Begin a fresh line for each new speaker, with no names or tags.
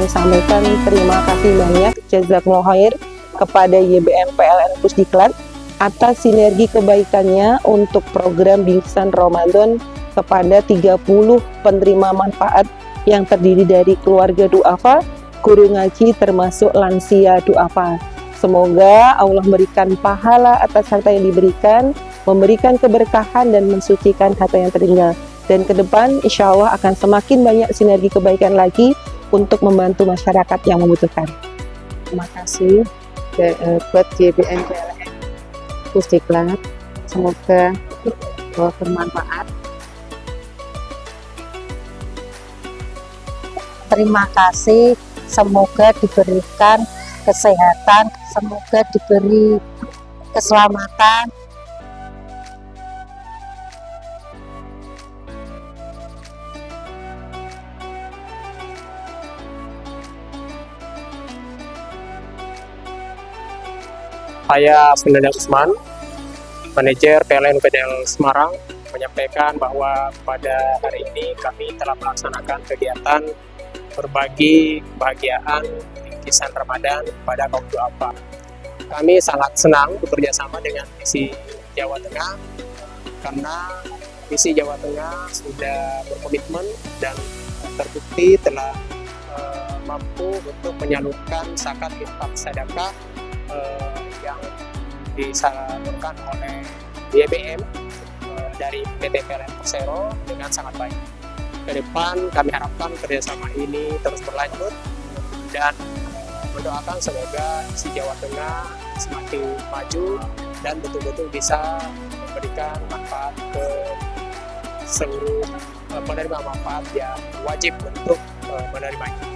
kami sampaikan terima kasih banyak jazakumullah khair kepada YBM PLN Pusdiklat atas sinergi kebaikannya untuk program bingkisan Ramadan kepada 30 penerima manfaat yang terdiri dari keluarga duafa, guru ngaji termasuk lansia duafa. Semoga Allah memberikan pahala atas harta yang diberikan, memberikan keberkahan dan mensucikan harta yang tertinggal. Dan ke depan insya Allah akan semakin banyak sinergi kebaikan lagi untuk membantu masyarakat yang membutuhkan.
Terima kasih buat YBM PLN Pusdiklat. Semoga bermanfaat.
Terima kasih, semoga diberikan kesehatan, semoga diberi keselamatan.
Saya Sunanda Usman, manajer PLN UPTL Semarang, menyampaikan bahwa pada hari ini kami telah melaksanakan kegiatan berbagi kebahagiaan bingkisan Ramadan pada kaum duafa. Kami sangat senang bekerja sama dengan Misi Jawa Tengah karena Misi Jawa Tengah sudah berkomitmen dan terbukti telah mampu untuk menyalurkan zakat infak sedekah yang disalurkan oleh YBM dari PT PLN Persero dengan sangat baik. Ke depan kami harapkan kerjasama ini terus berlanjut dan mendoakan semoga si Jawa Tengah semakin maju dan betul-betul bisa memberikan manfaat ke seluruh penerima manfaat yang wajib untuk menerimanya.